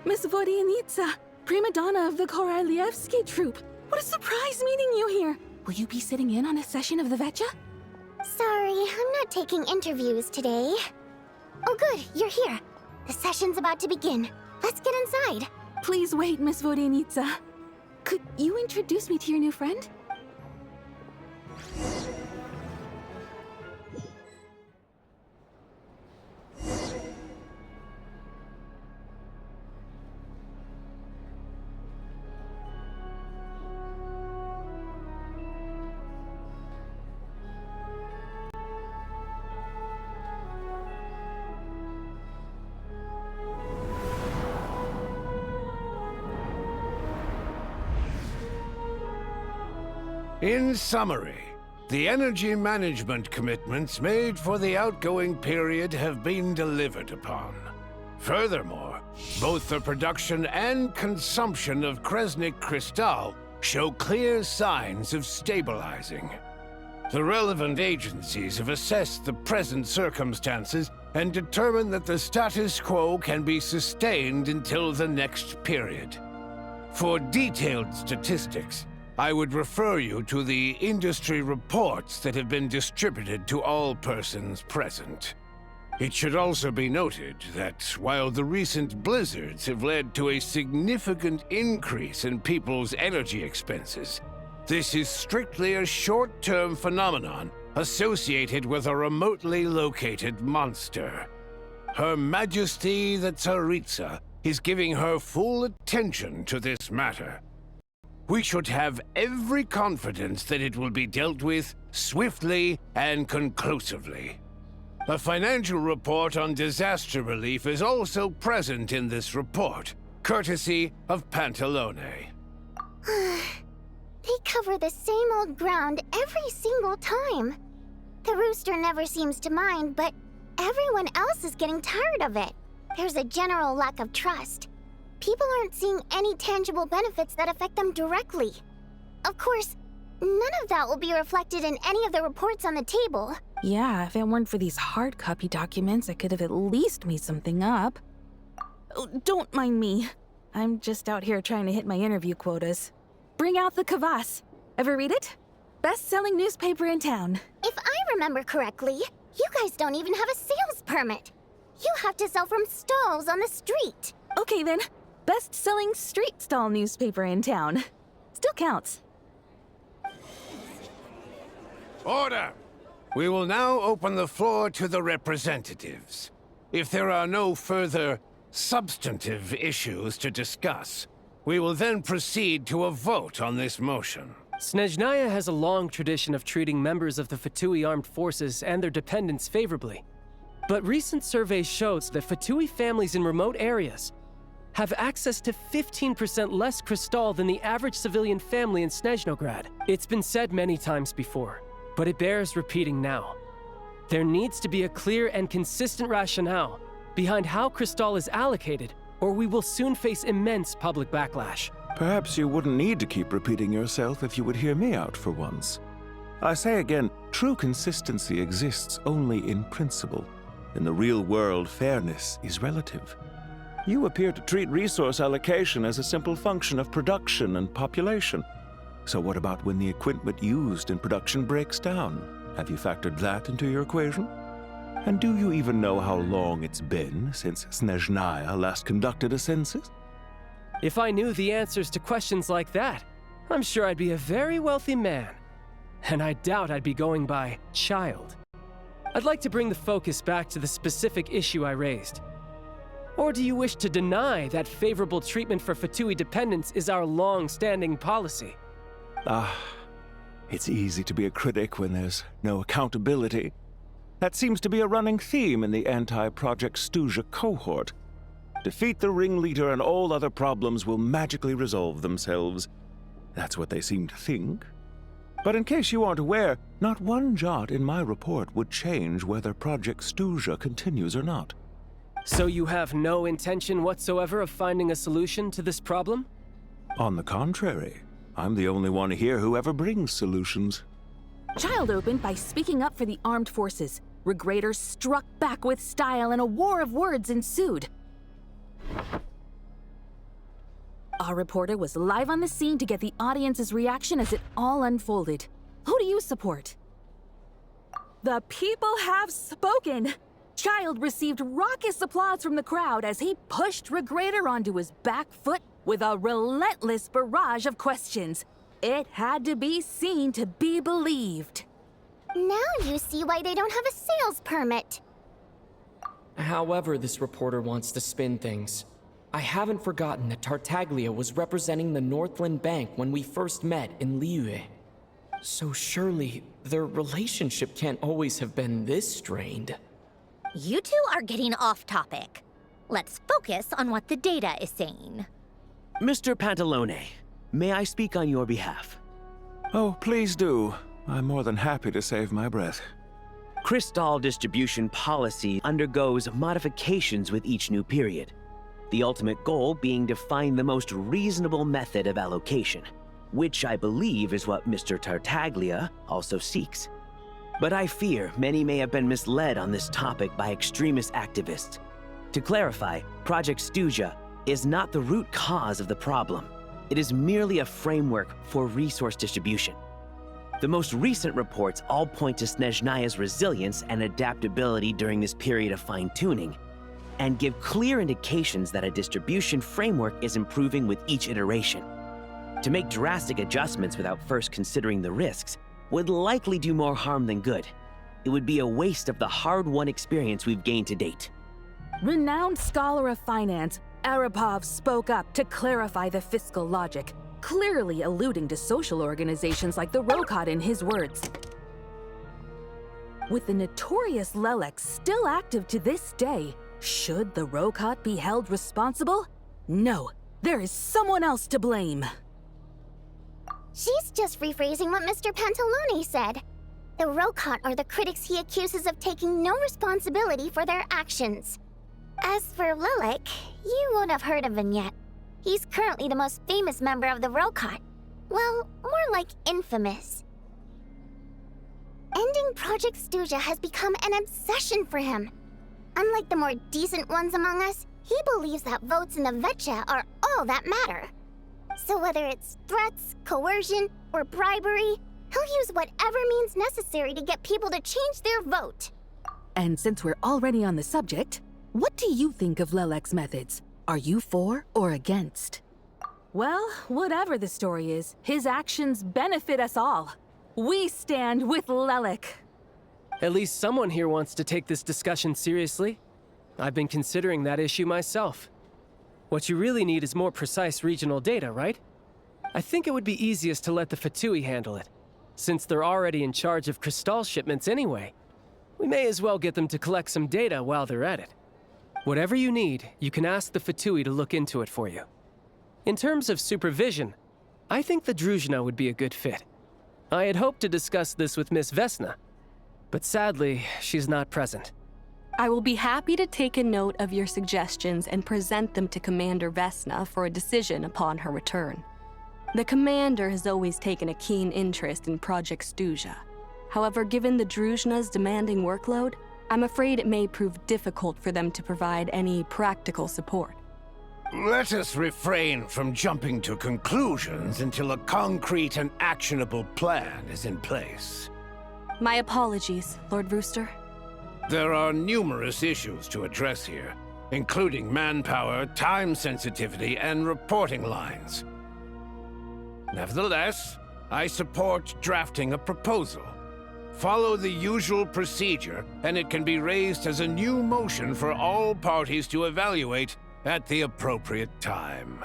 Miss Vodyanitsa, prima donna of the Korolievsky troupe. What a surprise meeting you here. Will you be sitting in on a session of the Vetcha? Sorry, I'm not taking interviews today. Oh good, you're here. The session's about to begin. Let's get inside. Please wait, Miss Vodyanitsa. Could you introduce me to your new friend? In summary, the energy management commitments made for the outgoing period have been delivered upon. Furthermore, both the production and consumption of Kresnik Crystal show clear signs of stabilizing. The relevant agencies have assessed the present circumstances and determined that the status quo can be sustained until the next period. For detailed statistics, I would refer you to the industry reports that have been distributed to all persons present. It should also be noted that while the recent blizzards have led to a significant increase in people's energy expenses, this is strictly a short-term phenomenon associated with a remotely located monster. Her Majesty the Tsaritsa is giving her full attention to this matter. We should have every confidence that it will be dealt with swiftly and conclusively. A financial report on disaster relief is also present in this report, courtesy of Pantalone. They cover the same old ground every single time. The rooster never seems to mind, but everyone else is getting tired of it. There's a general lack of trust. People aren't seeing any tangible benefits that affect them directly. Of course, none of that will be reflected in any of the reports on the table. Yeah, if it weren't for these hard copy documents, I could have at least made something up. Oh, don't mind me. I'm just out here trying to hit my interview quotas. Bring out the kvass. Ever read it? Best-selling newspaper in town. If I remember correctly, you guys don't even have a sales permit. You have to sell from stalls on the street. Okay then. Best-selling street stall newspaper in town. Still counts. Order! We will now open the floor to the representatives. If there are no further substantive issues to discuss, we will then proceed to a vote on this motion. Snezhnaya has a long tradition of treating members of the Fatui armed forces and their dependents favorably. But recent surveys shows that Fatui families in remote areas have access to 15% less crystal than the average civilian family in Snezhnograd. It's been said many times before, but it bears repeating now. There needs to be a clear and consistent rationale behind how crystal is allocated, or we will soon face immense public backlash. Perhaps you wouldn't need to keep repeating yourself if you would hear me out for once. I say again, true consistency exists only in principle. In the real world, fairness is relative. You appear to treat resource allocation as a simple function of production and population. So what about when the equipment used in production breaks down? Have you factored that into your equation? And do you even know how long it's been since Snezhnaya last conducted a census? If I knew the answers to questions like that, I'm sure I'd be a very wealthy man. And I doubt I'd be going by child. I'd like to bring the focus back to the specific issue I raised. Or do you wish to deny that favorable treatment for Fatui dependents is our long-standing policy? It's easy to be a critic when there's no accountability. That seems to be a running theme in the anti-Project Stuja cohort. Defeat the ringleader and all other problems will magically resolve themselves. That's what they seem to think. But in case you aren't aware, not one jot in my report would change whether Project Stuja continues or not. So you have no intention whatsoever of finding a solution to this problem? On the contrary, I'm the only one here who ever brings solutions. Child opened by speaking up for the armed forces. Regraders struck back with style and a war of words ensued. Our reporter was live on the scene to get the audience's reaction as it all unfolded. Who do you support? The people have spoken! Child received raucous applause from the crowd as he pushed Regrator onto his back foot with a relentless barrage of questions. It had to be seen to be believed. Now you see why they don't have a sales permit. However this reporter wants to spin things, I haven't forgotten that Tartaglia was representing the Northland Bank when we first met in Liyue. So surely, their relationship can't always have been this strained. You two are getting off topic. Let's focus on what the data is saying. Mr. Pantalone, may I speak on your behalf? Oh, please do. I'm more than happy to save my breath. Crystal distribution policy undergoes modifications with each new period. The ultimate goal being to find the most reasonable method of allocation, which I believe is what Mr. Tartaglia also seeks. But I fear many may have been misled on this topic by extremist activists. To clarify, Project Stuja is not the root cause of the problem. It is merely a framework for resource distribution. The most recent reports all point to Snezhnaya's resilience and adaptability during this period of fine-tuning, and give clear indications that a distribution framework is improving with each iteration. To make drastic adjustments without first considering the risks would likely do more harm than good. It would be a waste of the hard-won experience we've gained to date. Renowned scholar of finance, Arapov spoke up to clarify the fiscal logic, clearly alluding to social organizations like the Rokot in his words. With the notorious Lelex still active to this day, should the Rokot be held responsible? No, there is someone else to blame. She's just rephrasing what Mr. Pantalone said. The Rokot are the critics he accuses of taking no responsibility for their actions. As for Lilac, you won't have heard of him yet. He's currently the most famous member of the Rokot. Well, more like infamous. Ending Project Stuja has become an obsession for him. Unlike the more decent ones among us, he believes that votes in the Vetcha are all that matter. So whether it's threats, coercion, or bribery, he'll use whatever means necessary to get people to change their vote. And since we're already on the subject, what do you think of Lelec's methods? Are you for or against? Well, whatever the story is, his actions benefit us all. We stand with Lelec. At least someone here wants to take this discussion seriously. I've been considering that issue myself. What you really need is more precise regional data, right? I think it would be easiest to let the Fatui handle it, since they're already in charge of Crystal shipments anyway. We may as well get them to collect some data while they're at it. Whatever you need, you can ask the Fatui to look into it for you. In terms of supervision, I think the Druzhna would be a good fit. I had hoped to discuss this with Miss Vesna, but sadly, she's not present. I will be happy to take a note of your suggestions and present them to Commander Vesna for a decision upon her return. The Commander has always taken a keen interest in Project Stuja. However, given the Druzhna's demanding workload, I'm afraid it may prove difficult for them to provide any practical support. Let us refrain from jumping to conclusions until a concrete and actionable plan is in place. My apologies, Lord Rooster. There are numerous issues to address here, including manpower, time sensitivity, and reporting lines. Nevertheless, I support drafting a proposal. Follow the usual procedure, and it can be raised as a new motion for all parties to evaluate at the appropriate time.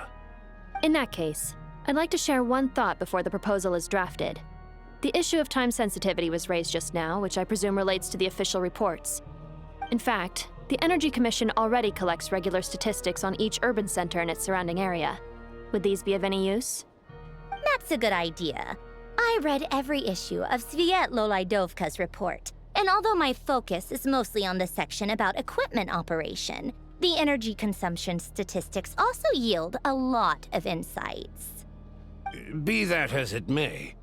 In that case, I'd like to share one thought before the proposal is drafted. The issue of time sensitivity was raised just now, which I presume relates to the official reports. In fact, the Energy Commission already collects regular statistics on each urban center and its surrounding area. Would these be of any use? That's a good idea. I read every issue of Sviet Lolaidovka's report, and although my focus is mostly on the section about equipment operation, the energy consumption statistics also yield a lot of insights. Be that as it may,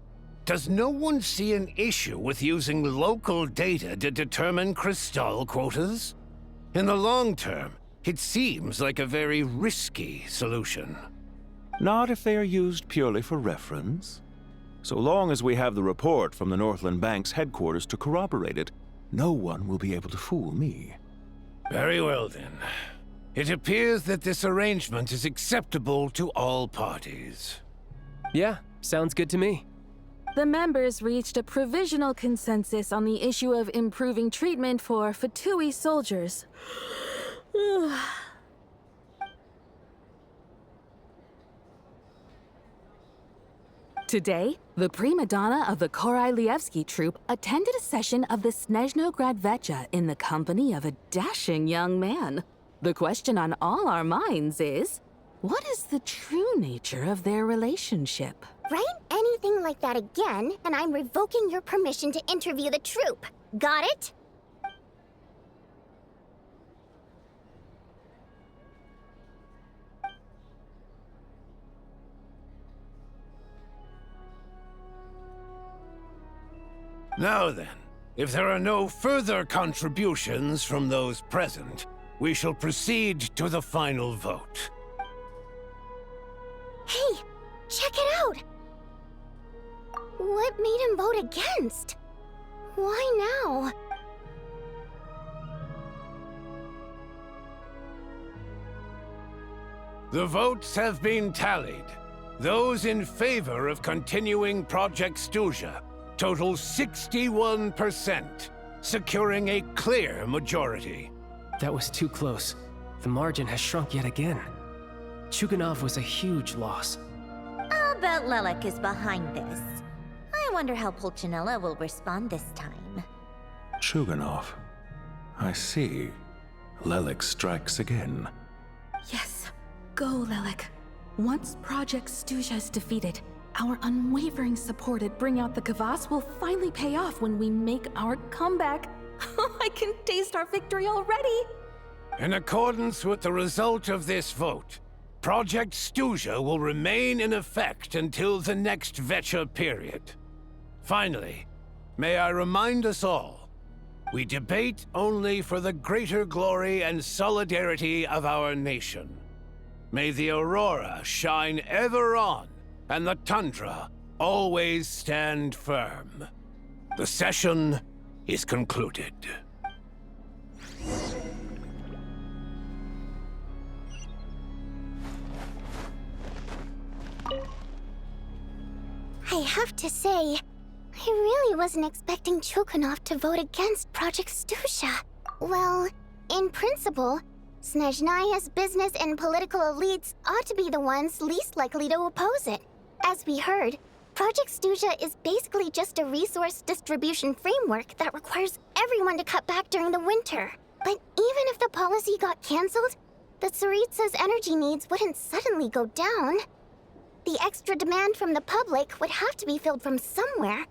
does no one see an issue with using local data to determine Crystal quotas? In the long term, it seems like a very risky solution. Not if they are used purely for reference. So long as we have the report from the Northland Bank's headquarters to corroborate it, no one will be able to fool me. Very well, then. It appears that this arrangement is acceptable to all parties. Yeah, sounds good to me. The members reached a provisional consensus on the issue of improving treatment for Fatui soldiers. Today, the prima donna of the Korailievsky troupe attended a session of the Snezhnograd Vecha in the company of a dashing young man. The question on all our minds is, what is the true nature of their relationship? Write anything like that again, and I'm revoking your permission to interview the troupe. Got it? Now then, if there are no further contributions from those present, we shall proceed to the final vote. Hey, check it out! What made him vote against? Why now? The votes have been tallied. Those in favor of continuing Project Stuja total 61%, securing a clear majority. That was too close. The margin has shrunk yet again. Chuganov was a huge loss. I'll bet Lelek is behind this. I wonder how Pulcinella will respond this time. Chuganov. I see. Lelek strikes again. Yes, go, Lelek. Once Project Stuja is defeated, our unwavering support at Bring Out the Kvass will finally pay off when we make our comeback. I can taste our victory already! In accordance with the result of this vote, Project Stuja will remain in effect until the next Vecha period. Finally, may I remind us all, we debate only for the greater glory and solidarity of our nation. May the aurora shine ever on, and the tundra always stand firm. The session is concluded. I have to say, I really wasn't expecting Chuganov to vote against Project Stuja. Well, in principle, Snezhnaya's business and political elites ought to be the ones least likely to oppose it. As we heard, Project Stuja is basically just a resource distribution framework that requires everyone to cut back during the winter. But even if the policy got cancelled, the Tsaritsa's energy needs wouldn't suddenly go down. The extra demand from the public would have to be filled from somewhere.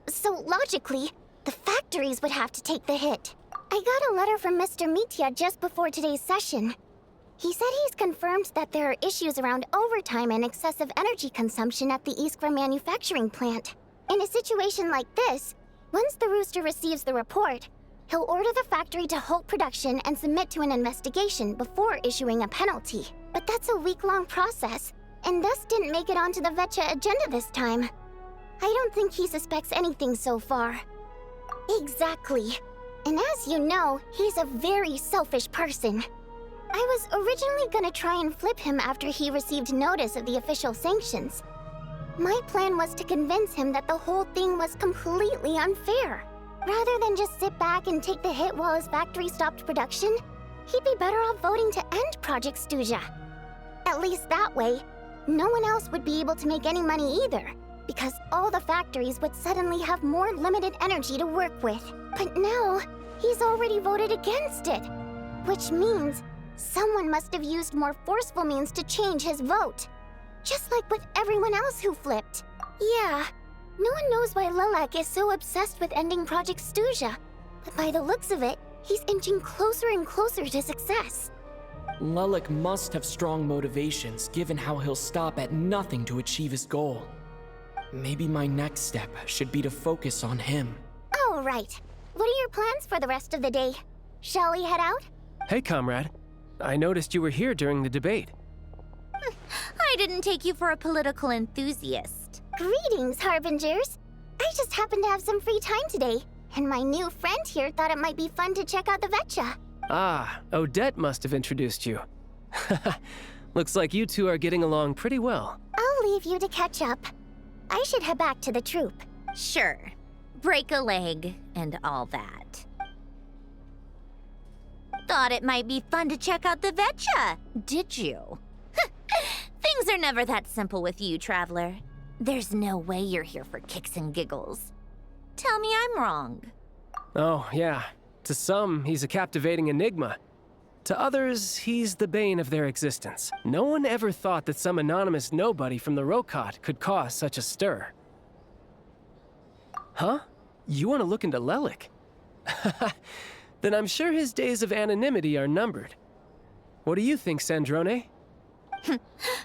So logically, the factories would have to take the hit. I got a letter from Mr. Mitya just before today's session. He said he's confirmed that there are issues around overtime and excessive energy consumption at the Iskra manufacturing plant. In a situation like this, once the Rooster receives the report, he'll order the factory to halt production and submit to an investigation before issuing a penalty. But that's a week-long process, and thus didn't make it onto the Vecha agenda this time. I don't think he suspects anything so far. Exactly. And as you know, he's a very selfish person. I was originally gonna try and flip him after he received notice of the official sanctions. My plan was to convince him that the whole thing was completely unfair. Rather than just sit back and take the hit while his factory stopped production, he'd be better off voting to end Project Stuja. At least that way, no one else would be able to make any money either, because all the factories would suddenly have more limited energy to work with. But now, he's already voted against it, which means someone must have used more forceful means to change his vote. Just like with everyone else who flipped. Yeah, no one knows why Lelek is so obsessed with ending Project Stuja, but by the looks of it, he's inching closer and closer to success. Lelek must have strong motivations, given how he'll stop at nothing to achieve his goal. Maybe my next step should be to focus on him. All right. What are your plans for the rest of the day? Shall we head out? Hey, comrade. I noticed you were here during the debate. I I didn't take you for a political enthusiast. Greetings, Harbingers. I just happened to have some free time today, and my new friend here thought it might be fun to check out the Vetcha. Ah, Odette must have introduced you. Looks like you two are getting along pretty well. I'll leave you to catch up. I should head back to the troop. Sure. Break a leg and all that. Thought it might be fun to check out the Vetcha, did you? Things are never that simple with you, Traveler. There's no way you're here for kicks and giggles. Tell me I'm wrong. Oh, yeah. To some, he's a captivating enigma. To others, he's the bane of their existence. No one ever thought that some anonymous nobody from the Rokot could cause such a stir. Huh? You want to look into Lelik? Then I'm sure his days of anonymity are numbered. What do you think, Sandrone?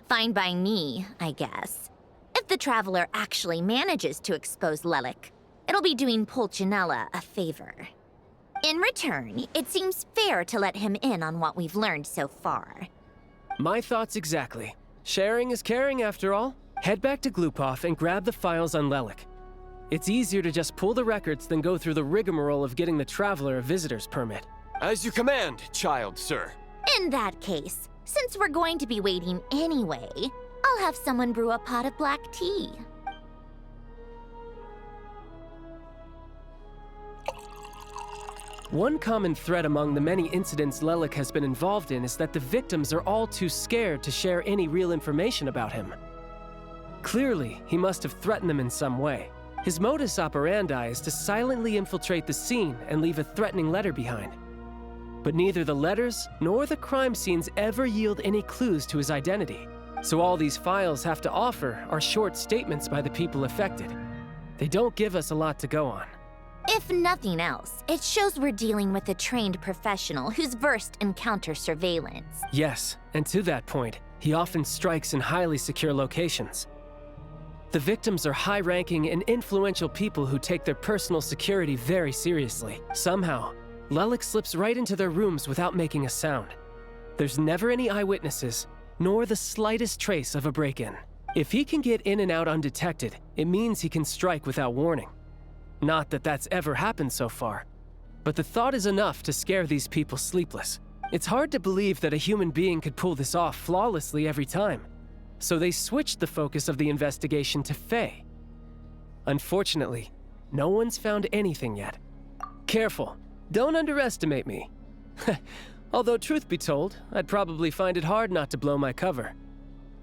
Fine by me, I guess. If the Traveler actually manages to expose Lelik, it'll be doing Pulcinella a favor. In return, it seems fair to let him in on what we've learned so far. My thoughts exactly. Sharing is caring, after all. Head back to Glupov and grab the files on Lelik. It's easier to just pull the records than go through the rigmarole of getting the Traveler a visitor's permit. As you command, child, sir. In that case, since we're going to be waiting anyway, I'll have someone brew a pot of black tea. One common thread among the many incidents Lelik has been involved in is that the victims are all too scared to share any real information about him. Clearly, he must have threatened them in some way. His modus operandi is to silently infiltrate the scene and leave a threatening letter behind. But neither the letters nor the crime scenes ever yield any clues to his identity. So all these files have to offer are short statements by the people affected. They don't give us a lot to go on. If nothing else, it shows we're dealing with a trained professional who's versed in counter-surveillance. Yes, and to that point, he often strikes in highly secure locations. The victims are high-ranking and influential people who take their personal security very seriously. Somehow, Lelik slips right into their rooms without making a sound. There's never any eyewitnesses, nor the slightest trace of a break-in. If he can get in and out undetected, it means he can strike without warning. Not that that's ever happened so far, but the thought is enough to scare these people sleepless. It's hard to believe that a human being could pull this off flawlessly every time, so they switched the focus of the investigation to Faye. Unfortunately, no one's found anything yet. Careful, don't underestimate me. Although truth be told, I'd probably find it hard not to blow my cover.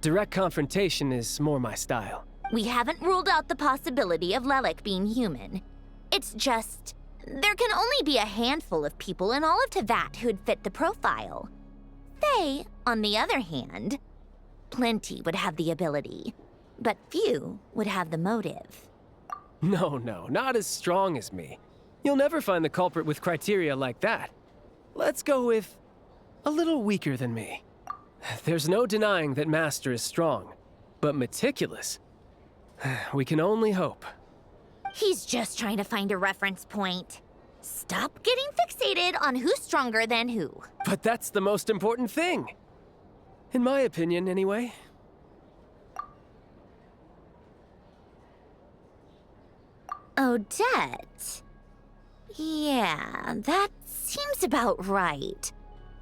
Direct confrontation is more my style. We haven't ruled out the possibility of Lelik being human. It's just, there can only be a handful of people in all of Teyvat who'd fit the profile. Faye, on the other hand, plenty would have the ability, but few would have the motive. No, not as strong as me. You'll never find the culprit with criteria like that. Let's go with a little weaker than me. There's no denying that Master is strong, but meticulous. We can only hope. He's just trying to find a reference point. Stop getting fixated on who's stronger than who. But that's the most important thing. In my opinion, anyway. Odette? Yeah, that seems about right.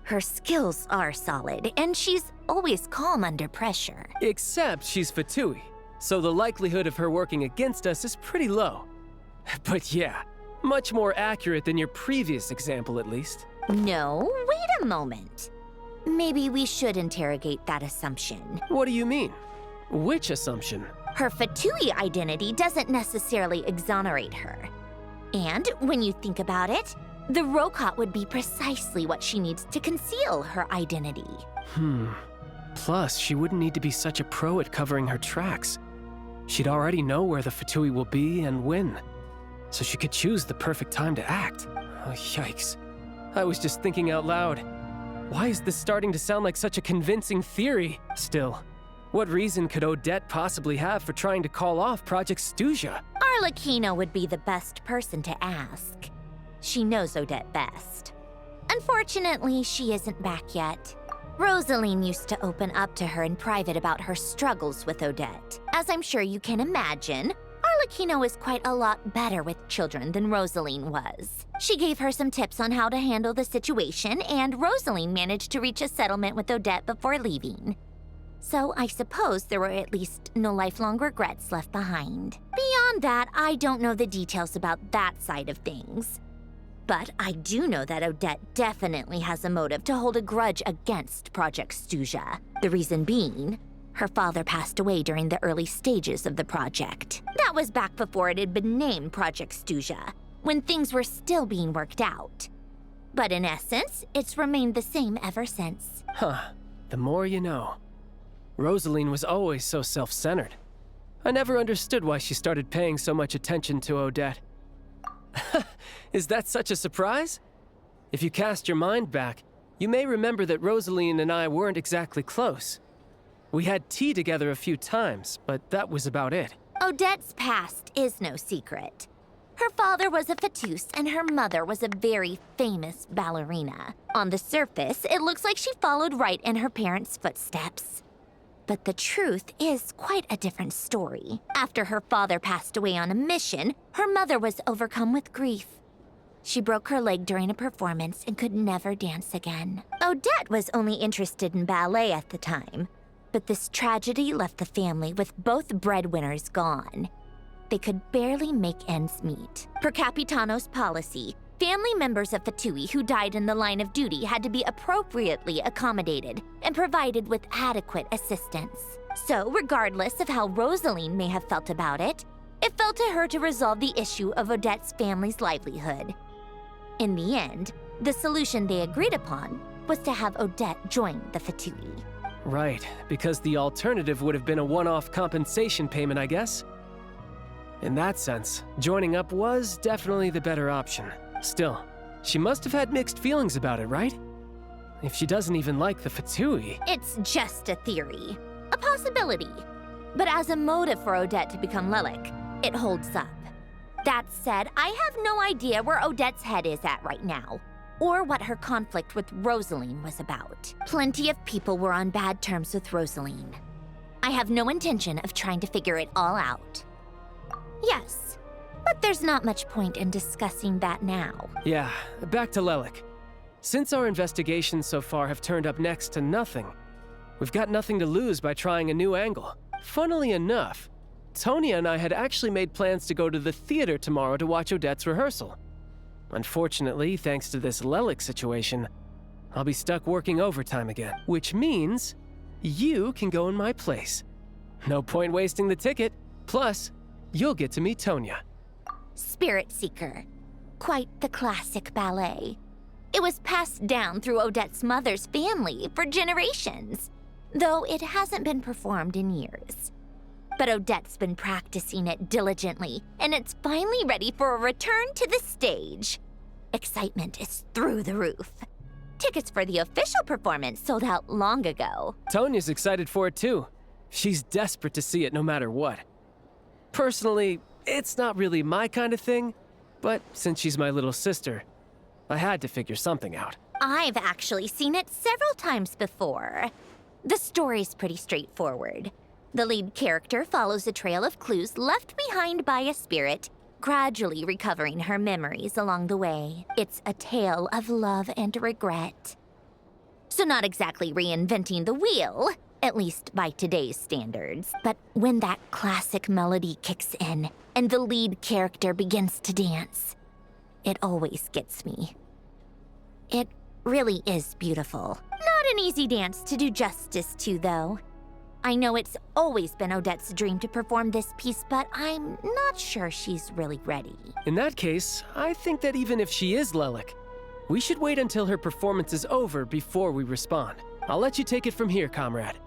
Her skills are solid, and she's always calm under pressure. Except she's Fatui, so the likelihood of her working against us is pretty low. But yeah, much more accurate than your previous example, at least. No, wait a moment. Maybe we should interrogate that assumption. What do you mean? Which assumption? Her Fatui identity doesn't necessarily exonerate her. And when you think about it, the Rokot would be precisely what she needs to conceal her identity. Plus, she wouldn't need to be such a pro at covering her tracks. She'd already know where the Fatui will be and when, so she could choose the perfect time to act. Oh, yikes. I was just thinking out loud. Why is this starting to sound like such a convincing theory? Still, what reason could Odette possibly have for trying to call off Project Stuja? Arlecchino would be the best person to ask. She knows Odette best. Unfortunately, she isn't back yet. Rosaline used to open up to her in private about her struggles with Odette. As I'm sure you can imagine, Arlecchino is quite a lot better with children than Rosaline was. She gave her some tips on how to handle the situation, and Rosaline managed to reach a settlement with Odette before leaving. So I suppose there were at least no lifelong regrets left behind. Beyond that, I don't know the details about that side of things. But I do know that Odette definitely has a motive to hold a grudge against Project Stuja. The reason being, her father passed away during the early stages of the project. That was back before it had been named Project Stuja, when things were still being worked out. But in essence, it's remained the same ever since. Huh. The more you know. Rosaline was always so self-centered. I never understood why she started paying so much attention to Odette. Is that such a surprise? If you cast your mind back, you may remember that Rosaline and I weren't exactly close. We had tea together a few times, but that was about it. Odette's past is no secret. Her father was a fatus and her mother was a very famous ballerina. On the surface, it looks like she followed right in her parents' footsteps. But the truth is quite a different story. After her father passed away on a mission, her mother was overcome with grief. She broke her leg during a performance and could never dance again. Odette was only interested in ballet at the time, but this tragedy left the family with both breadwinners gone. They could barely make ends meet. Per Capitano's policy, family members of Fatui who died in the line of duty had to be appropriately accommodated and provided with adequate assistance. So, regardless of how Rosaline may have felt about it, it fell to her to resolve the issue of Odette's family's livelihood. In the end, the solution they agreed upon was to have Odette join the Fatui. Right, because the alternative would have been a one-off compensation payment, I guess. In that sense, joining up was definitely the better option. Still, she must have had mixed feelings about it, right? If she doesn't even like the Fatui... It's just a theory. A possibility. But as a motive for Odette to become Lilac, it holds up. That said, I have no idea where Odette's head is at right now, or what her conflict with Rosaline was about. Plenty of people were on bad terms with Rosaline. I have no intention of trying to figure it all out. Yes, but there's not much point in discussing that now. Yeah, back to Lilac. Since our investigations so far have turned up next to nothing, we've got nothing to lose by trying a new angle. Funnily enough, Tonya and I had actually made plans to go to the theater tomorrow to watch Odette's rehearsal. Unfortunately, thanks to this Lilac situation, I'll be stuck working overtime again, which means you can go in my place. No point wasting the ticket, plus, you'll get to meet Tonya. Spirit Seeker. Quite the classic ballet. It was passed down through Odette's mother's family for generations, though it hasn't been performed in years. But Odette's been practicing it diligently, and it's finally ready for a return to the stage. Excitement is through the roof. Tickets for the official performance sold out long ago. Tonya's excited for it too. She's desperate to see it no matter what. Personally, it's not really my kind of thing, but since she's my little sister, I had to figure something out. I've actually seen it several times before. The story's pretty straightforward. The lead character follows a trail of clues left behind by a spirit, gradually recovering her memories along the way. It's a tale of love and regret. So not exactly reinventing the wheel, at least by today's standards. But when that classic melody kicks in and the lead character begins to dance, it always gets me. It really is beautiful. Not an easy dance to do justice to, though. I know it's always been Odette's dream to perform this piece, but I'm not sure she's really ready. In that case, I think that even if she is Lilac, we should wait until her performance is over before we respond. I'll let you take it from here, comrade.